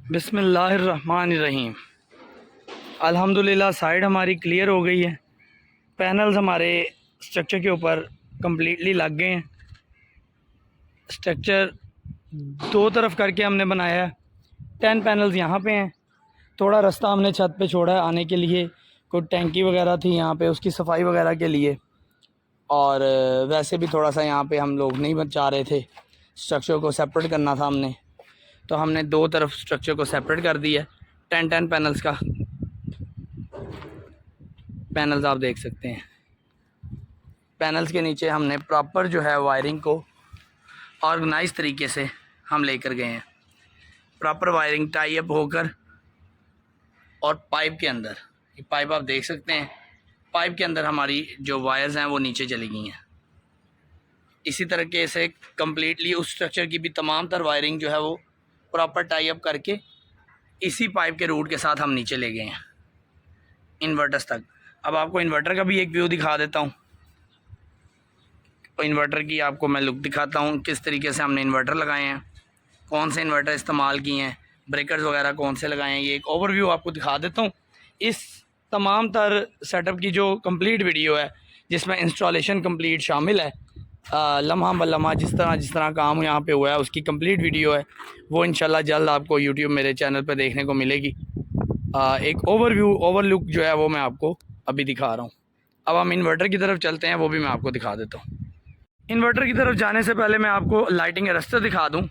बिस्मिल्लाहिर्रहमानिर्रहीम। अल्हम्दुलिल्लाह साइड हमारी क्लियर हो गई है। पैनल्स हमारे स्ट्रक्चर के ऊपर कम्प्लीटली लग गए हैं। स्ट्रक्चर दो तरफ करके हमने बनाया है। 10 पैनल्स यहाँ पे हैं। थोड़ा रास्ता हमने छत पे छोड़ा है आने के लिए, कोई टैंकी वगैरह थी यहाँ पे, उसकी सफाई वगैरह के लिए। और वैसे भी थोड़ा सा यहाँ पे हम लोग नहीं चाह रहे थे, स्ट्रक्चर को सेपरेट करना था हमने, तो हमने दो तरफ स्ट्रक्चर को सेपरेट कर दिया है। 10 पैनल्स का पैनल्स आप देख सकते हैं। पैनल्स के नीचे हमने प्रॉपर जो है वायरिंग को ऑर्गेनाइज तरीके से हम लेकर गए हैं। प्रॉपर वायरिंग टाई अप होकर, और पाइप के अंदर, ये पाइप आप देख सकते हैं, पाइप के अंदर हमारी जो वायर्स हैं वो नीचे चली गई हैं। इसी तरीके से कम्प्लीटली उस स्ट्रक्चर की भी तमाम तर वायरिंग जो है वो प्रॉपर टाई अप करके इसी पाइप के रूट के साथ हम नीचे ले गए हैं इन्वर्टर्स तक। अब आपको इन्वर्टर का भी एक व्यू दिखा देता हूँ। इन्वर्टर की आपको मैं लुक दिखाता हूँ, किस तरीके से हमने इन्वर्टर लगाए हैं, कौन से इन्वर्टर इस्तेमाल किए हैं, ब्रेकर्स वगैरह कौन से लगाए हैं। ये एक ओवरव्यू आपको दिखा देता हूँ। इस तमाम तर सेटअप की जो कंप्लीट वीडियो है, जिसमें इंस्टॉलेशन कंप्लीट शामिल है, लम्हा ब लम्हा जिस तरह काम यहाँ पे हुआ है उसकी कंप्लीट वीडियो है, वो इंशाल्लाह जल्द आपको यूट्यूब मेरे चैनल पे देखने को मिलेगी। एक ओवरलुक जो है वो मैं आपको अभी दिखा रहा हूँ। अब हम इन्वर्टर की तरफ चलते हैं, वो भी मैं आपको दिखा देता हूँ। इन्वर्टर की तरफ जाने से पहले मैं आपको लाइटिंग अरेस्टर दिखा दूँ।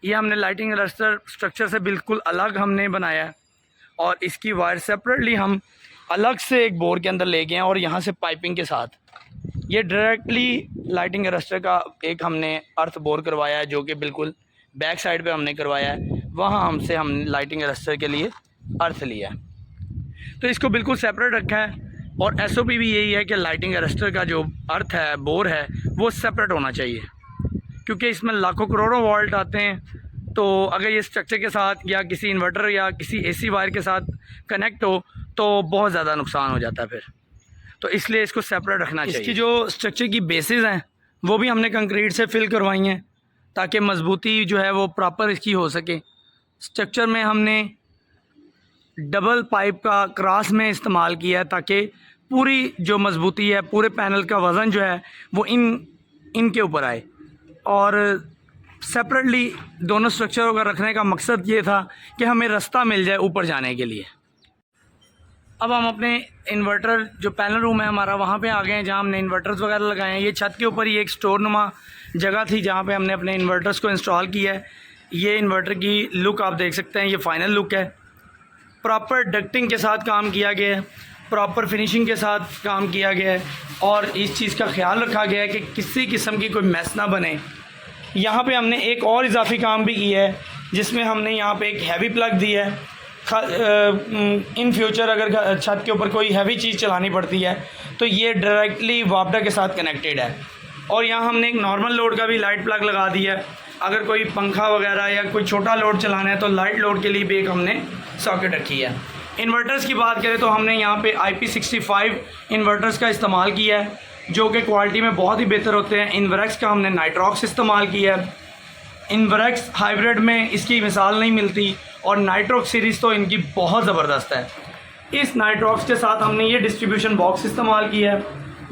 ये हमने लाइटिंग अरेस्टर स्ट्रक्चर से बिल्कुल अलग हमने बनाया है, और इसकी वायर सेपरेटली हम अलग से एक बोर के अंदर ले गए हैं, और यहाँ से पाइपिंग के साथ ये डायरेक्टली लाइटिंग अरेस्टर का एक हमने अर्थ बोर करवाया है, जो कि बिल्कुल बैक साइड पे हमने करवाया है। वहाँ हमने लाइटिंग अरेस्टर के लिए अर्थ लिया है, तो इसको बिल्कुल सेपरेट रखा है। और एसओपी भी यही है कि लाइटिंग अरेस्टर का जो अर्थ है, बोर है, वो सेपरेट होना चाहिए, क्योंकि इसमें लाखों करोड़ों वोल्ट आते हैं। तो अगर ये स्ट्रक्चर के साथ या किसी इन्वर्टर या किसी एसी वायर के साथ कनेक्ट हो तो बहुत ज़्यादा नुकसान हो जाता है फिर, तो इसलिए इसको सेपरेट रखना चाहिए। इसकी जो स्ट्रक्चर की बेसिस हैं वो भी हमने कंक्रीट से फिल करवाई हैं, ताकि मजबूती जो है वो प्रॉपर इसकी हो सके। स्ट्रक्चर में हमने डबल पाइप का क्रॉस में इस्तेमाल किया है, ताकि पूरी जो मजबूती है, पूरे पैनल का वज़न जो है वो इनके ऊपर आए। और सेपरेटली दोनों स्ट्रक्चरों का रखने का मकसद ये था कि हमें रास्ता मिल जाए ऊपर जाने के लिए। अब हम अपने इन्वर्टर, जो पैनल रूम है हमारा, वहाँ पे आ गए हैं, जहाँ हमने इन्वर्टर्स वगैरह लगाए हैं। ये छत के ऊपर ही एक स्टोर नुमा जगह थी जहाँ पे हमने अपने इन्वर्टर्स को इंस्टॉल किया है। ये इन्वर्टर की लुक आप देख सकते हैं, ये फ़ाइनल लुक है। प्रॉपर डक्टिंग के साथ काम किया गया है, प्रॉपर फिनिशिंग के साथ काम किया गया है, और इस चीज़ का ख्याल रखा गया है कि किसी किस्म की कोई मैस ना बने। यहाँ पे हमने एक और इजाफी काम भी किया है, जिसमें हमने यहाँ पे एक हैवी प्लग दी है। इन फ्यूचर अगर छत के ऊपर कोई हैवी चीज़ चलानी पड़ती है तो ये डायरेक्टली वापडा के साथ कनेक्टेड है। और यहाँ हमने एक नॉर्मल लोड का भी लाइट प्लग लगा दिया है। अगर कोई पंखा वगैरह या कोई छोटा लोड चलाना है तो लाइट लोड के लिए भी एक हमने सॉकेट रखी है। इन्वर्टर्स की बात करें तो हमने यहाँ पे IP65 इन्वर्टर्स का इस्तेमाल किया है, जो कि क्वालिटी में बहुत ही बेहतर होते हैं। इन्वरेक्स का हमने नाइट्रॉक्स इस्तेमाल किया है। इन्वरेक्स हाइब्रिड में इसकी मिसाल नहीं मिलती, और नाइट्रॉक्स सीरीज़ तो इनकी बहुत ज़बरदस्त है। इस नाइट्रॉक्स के साथ हमने ये डिस्ट्रीब्यूशन बॉक्स इस्तेमाल किया है,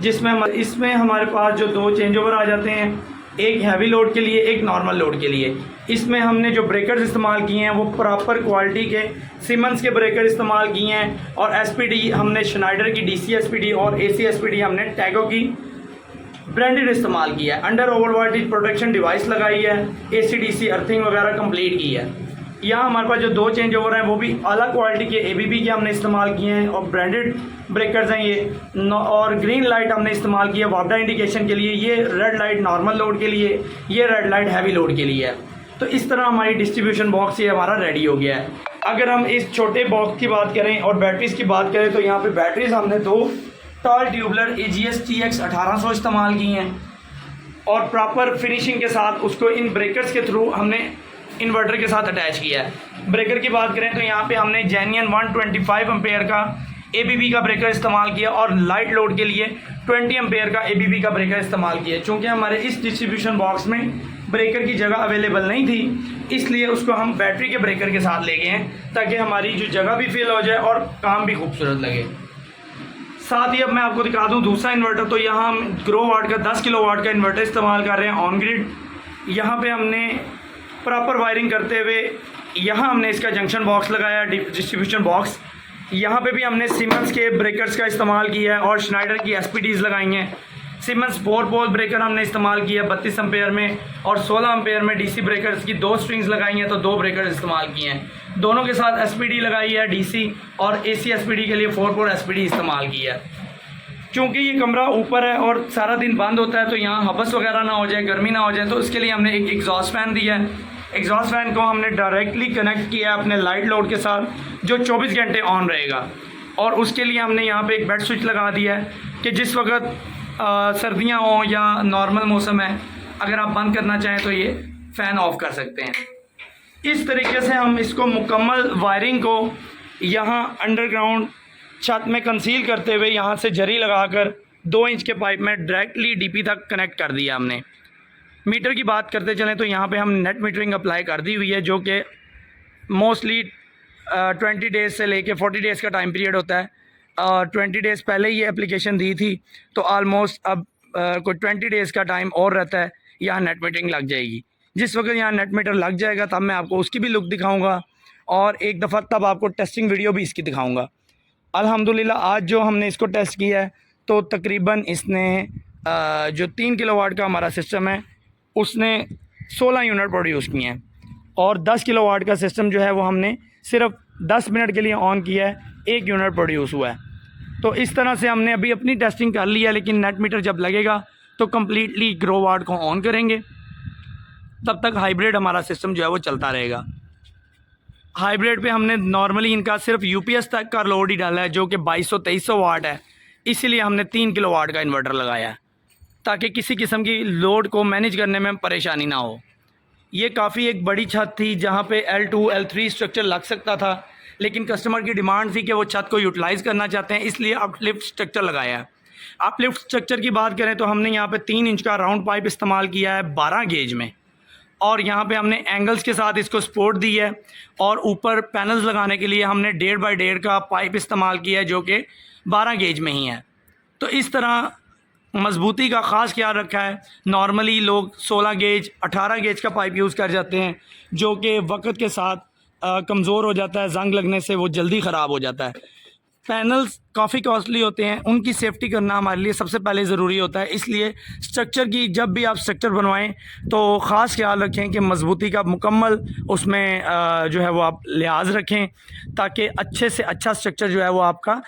जिसमें इसमें हमारे पास जो दो चेंज ओवर आ जाते हैं, एक हैवी लोड के लिए, एक नॉर्मल लोड के लिए। इसमें हमने जो ब्रेकर्स इस्तेमाल किए हैं वो प्रॉपर क्वालिटी के सीमेंस के ब्रेकर इस्तेमाल किए हैं, और एसपीडी हमने शनाइडर की DC एसपीडी और AC एसपीडी हमने टैगो की ब्रांडेड इस्तेमाल किया है। Under over voltage protection device लगाई है, AC/DC अर्थिंग वगैरह कंप्लीट की है। यहाँ हमारे पास जो दो चेंज ओवर हैं वो भी अलग क्वालिटी के ABB के हमने इस्तेमाल किए हैं, और ब्रांडेड ब्रेकर्स हैं ये। और ग्रीन लाइट हमने इस्तेमाल किया वापडा इंडिकेशन के लिए, ये रेड लाइट नॉर्मल लोड के लिए, ये रेड लाइट हैवी लोड के लिए है। तो इस तरह हमारी डिस्ट्रीब्यूशन बॉक्स ये हमारा रेडी हो गया है। अगर हम इस छोटे बॉक्स की बात करें और बैटरीज़ की बात करें तो यहाँ पर बैटरीज़ हमने दो टॉल ट्यूबलर AGS TX 1800 इस्तेमाल की हैं, और प्रॉपर फिनिशिंग के साथ उसको इन ब्रेकर्स के थ्रू हमने इन्वर्टर के साथ अटैच किया है। ब्रेकर की बात करें तो यहाँ पे हमने जेन्यन 125 एम्पेयर का ABB का ब्रेकर इस्तेमाल किया, और लाइट लोड के लिए 20 एम्पेयर का ABB का ब्रेकर इस्तेमाल किया। चूँकि हमारे इस डिस्ट्रीब्यूशन बॉक्स में ब्रेकर की जगह अवेलेबल नहीं थी, इसलिए उसको हम बैटरी के ब्रेकर के साथ ले गए हैं ताकि हमारी जो जगह भी फिल हो जाए और काम भी खूबसूरत लगे। साथ ही अब मैं आपको दिखा दूं दूसरा इन्वर्टर। तो यहाँ हम ग्रो वाट का 10 किलो वाट का इन्वर्टर इस्तेमाल कर रहे हैं ऑन ग्रिड। यहाँ पे हमने प्रॉपर वायरिंग करते हुए यहाँ हमने इसका जंक्शन बॉक्स लगाया, डिस्ट्रीब्यूशन बॉक्स। यहाँ पे भी हमने सीमेंस के ब्रेकर्स का इस्तेमाल किया है और श्नाइडर की एसपीडीज़ लगाई हैं। सीमेंस 4 पोल ब्रेकर हमने इस्तेमाल किया 32 एम्पेयर में, और 16 एम्पेयर में डीसी ब्रेकर्स की 2 स्ट्रिंग्स लगाई हैं, तो 2 ब्रेकर इस्तेमाल किए हैं। दोनों के साथ एसपीडी लगाई है डीसी, और एसी एसपीडी के लिए 4 पोल एसपीडी इस्तेमाल की है। क्योंकि ये कमरा ऊपर है और सारा दिन बंद होता है, तो यहाँ हवस वगैरह ना हो जाए, गर्मी ना हो जाए, तो इसके लिए हमने एक एग्जॉस्ट फैन दिया है। एग्जॉस्ट फैन को हमने डायरेक्टली कनेक्ट किया है अपने लाइट लोड के साथ, जो 24 घंटे ऑन रहेगा। और उसके लिए हमने यहाँ पे एक बेड स्विच लगा दिया है कि जिस वक्त सर्दियाँ हों या नॉर्मल मौसम है, अगर आप बंद करना चाहें तो ये फ़ैन ऑफ कर सकते हैं। इस तरीके से हम इसको मुकम्मल वायरिंग को यहाँ अंडरग्राउंड छत में कंसील करते हुए यहाँ से जरी लगाकर 2 इंच के पाइप में डायरेक्टली डीपी तक कनेक्ट कर दिया हमने। मीटर की बात करते चलें तो यहाँ पे हम नेट मीटरिंग अप्लाई कर दी हुई है, जो कि मोस्टली 20 डेज़ से लेके 40 डेज़ का टाइम पीरियड होता है। 20 डेज़ पहले ये एप्लीकेशन दी थी, तो आलमोस्ट अब कोई 20 डेज़ का टाइम और रहता है, यहाँ नेट मीटरिंग लग जाएगी। जिस वक्त यहाँ नेट मीटर लग जाएगा तब मैं आपको उसकी भी लुक दिखाऊंगा, और एक दफ़ा तब आपको टेस्टिंग वीडियो भी इसकी दिखाऊंगा। अल्हम्दुलिल्लाह आज जो हमने इसको टेस्ट किया है, तो तकरीबन इसने जो 3 किलोवाट का हमारा सिस्टम है उसने 16 यूनिट प्रोड्यूस किए हैं, और 10 किलोवाट का सिस्टम जो है वो हमने सिर्फ 10 मिनट के लिए ऑन किया है, 1 यूनिट प्रोड्यूस हुआ है। तो इस तरह से हमने अभी अपनी टेस्टिंग कर ली है, लेकिन नेट मीटर जब लगेगा तो कम्प्लीटली ग्रो वाट को ऑन करेंगे, तब तक हाइब्रिड हमारा सिस्टम जो है वो चलता रहेगा। हाइब्रिड पे हमने नॉर्मली इनका सिर्फ यूपीएस तक का लोड ही डाला है, जो कि 2200-2300 वाट है, इसीलिए हमने 3 किलो वाट का इन्वर्टर लगाया है ताकि किसी किस्म की लोड को मैनेज करने में परेशानी ना हो। ये काफ़ी एक बड़ी छत थी जहाँ पे L2 L3 स्ट्रक्चर लग सकता था, लेकिन कस्टमर की डिमांड थी कि वो छत को यूटिलाइज़ करना चाहते हैं, इसलिए अपलिफ्ट स्ट्रक्चर लगाया है। अपलिफ्ट स्ट्रक्चर की बात करें तो हमने यहाँ पे 3 इंच का राउंड पाइप इस्तेमाल किया है 12 गेज में, और यहाँ पे हमने एंगल्स के साथ इसको सपोर्ट दी है, और ऊपर पैनल्स लगाने के लिए हमने 1.5 बाई 1.5 का पाइप इस्तेमाल किया है, जो कि 12 गेज में ही है। तो इस तरह मजबूती का ख़ास ख्याल रखा है। नॉर्मली लोग 16 गेज 18 गेज का पाइप यूज़ कर जाते हैं, जो कि वक्त के साथ कमज़ोर हो जाता है, जंग लगने से वो जल्दी ख़राब हो जाता है। पैनल्स काफ़ी कॉस्टली होते हैं, उनकी सेफ्टी करना हमारे लिए सबसे पहले ज़रूरी होता है, इसलिए स्ट्रक्चर की जब भी आप स्ट्रक्चर बनवाएं तो ख़ास ख्याल रखें कि मजबूती का मुकम्मल उसमें जो है वो आप लिहाज रखें, ताकि अच्छे से अच्छा स्ट्रक्चर जो है वो आपका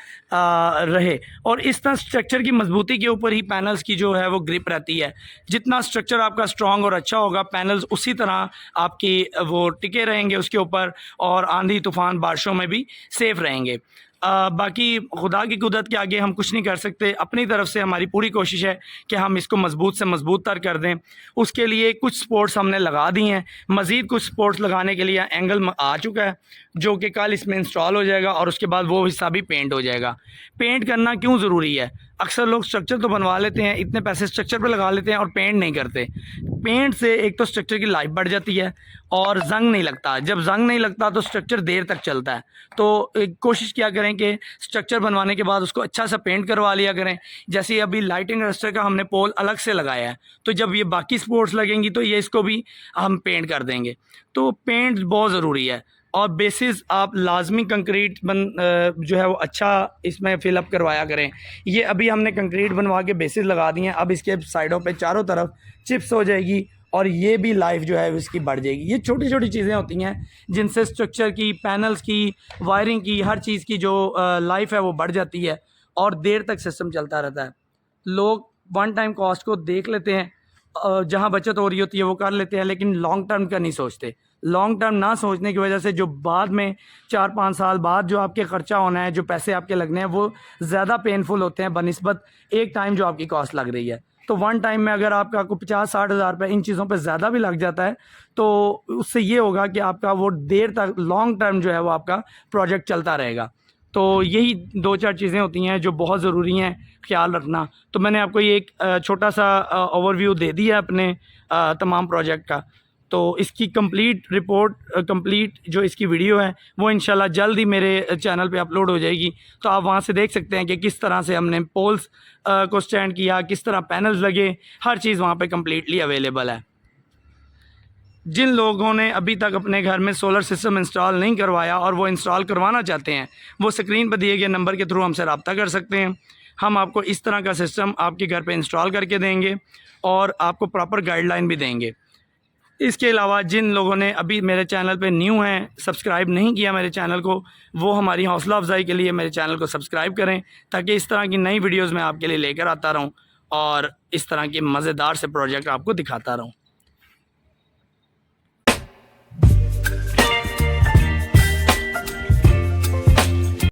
रहे। और इस तरह स्ट्रक्चर की मजबूती के ऊपर ही पैनल्स की जो है वो ग्रिप रहती है। जितना स्ट्रक्चर आपका स्ट्रॉन्ग और अच्छा होगा, पैनल्स उसी तरह आपकी वो टिके रहेंगे उसके ऊपर, और आंधी तूफ़ान बारिशों में भी सेफ़ रहेंगे। बाकी खुदा की कुदरत के आगे हम कुछ नहीं कर सकते। अपनी तरफ से हमारी पूरी कोशिश है कि हम इसको मजबूत से मजबूत तर कर दें। उसके लिए कुछ सपोर्ट्स हमने लगा दी हैं, मज़ीद कुछ सपोर्ट्स लगाने के लिए एंगल आ चुका है, जो कि कल इसमें इंस्टॉल हो जाएगा, और उसके बाद वो हिस्सा भी पेंट हो जाएगा। पेंट करना क्यों ज़रूरी है? अक्सर लोग स्ट्रक्चर तो बनवा लेते हैं, इतने पैसे स्ट्रक्चर पे लगा लेते हैं और पेंट नहीं करते। पेंट से एक तो स्ट्रक्चर की लाइफ बढ़ जाती है और जंग नहीं लगता। जब जंग नहीं लगता तो स्ट्रक्चर देर तक चलता है। तो कोशिश किया करें कि स्ट्रक्चर बनवाने के बाद उसको अच्छा सा पेंट करवा लिया करें। जैसे अभी लाइटिंग रजिस्टर का हमने पोल अलग से लगाया है, तो जब ये बाकी स्पोर्ट्स लगेंगी तो ये इसको भी हम पेंट कर देंगे। तो पेंट बहुत ज़रूरी है, और बेसिस आप लाजमी कंक्रीट जो है वो अच्छा इसमें फिलअप करवाया करें। ये अभी हमने कंक्रीट बनवा के बेसिस लगा दिए हैं, अब इसके साइडों पे चारों तरफ चिप्स हो जाएगी, और ये भी लाइफ जो है इसकी बढ़ जाएगी। ये छोटी छोटी चीज़ें होती हैं जिनसे स्ट्रक्चर की, पैनल्स की, वायरिंग की, हर चीज़ की जो लाइफ है वो बढ़ जाती है और देर तक सिस्टम चलता रहता है। लोग वन टाइम कॉस्ट को देख लेते हैं, जहाँ बचत हो रही होती है वो कर लेते हैं, लेकिन लॉन्ग टर्म का नहीं सोचते। लॉन्ग टर्म ना सोचने की वजह से जो बाद में 4-5 साल बाद जो आपके ख़र्चा होना है, जो पैसे आपके लगने हैं, वो ज़्यादा पेनफुल होते हैं बनिस्बत एक टाइम जो आपकी कॉस्ट लग रही है। तो वन टाइम में अगर आपका को 50-60 हज़ार रुपये इन चीज़ों पे ज़्यादा भी लग जाता है, तो उससे ये होगा कि आपका वो देर तक लॉन्ग टर्म जो है वो आपका प्रोजेक्ट चलता रहेगा। तो यही 2-4 चीज़ें होती हैं जो बहुत ज़रूरी हैं ख्याल रखना। तो मैंने आपको ये एक छोटा सा ओवरव्यू दे दिया अपने तमाम प्रोजेक्ट का। तो इसकी कंप्लीट रिपोर्ट कंप्लीट जो इसकी वीडियो है वो इंशाल्लाह जल्द ही मेरे चैनल पे अपलोड हो जाएगी। तो आप वहाँ से देख सकते हैं कि किस तरह से हमने पोल्स को स्टैंड किया, किस तरह पैनल्स लगे, हर चीज़ वहाँ पे कम्प्लीटली अवेलेबल है। जिन लोगों ने अभी तक अपने घर में सोलर सिस्टम इंस्टॉल नहीं करवाया और वो इंस्टॉल करवाना चाहते हैं, वो स्क्रीन पर दिए गए नंबर के थ्रू हमसे रब्ता कर सकते हैं। हम आपको इस तरह का सिस्टम आपके घर पे इंस्टॉल करके देंगे और आपको प्रॉपर गाइडलाइन भी देंगे। इसके अलावा जिन लोगों ने अभी मेरे चैनल पे न्यू हैं, सब्सक्राइब नहीं किया मेरे चैनल को, वो हमारी हौसला अफजाई के लिए मेरे चैनल को सब्सक्राइब करें, ताकि इस तरह की नई वीडियोज़ मैं आपके लिए लेकर आता रहूँ और इस तरह के मज़ेदार से प्रोजेक्ट आपको दिखाता रहूँ।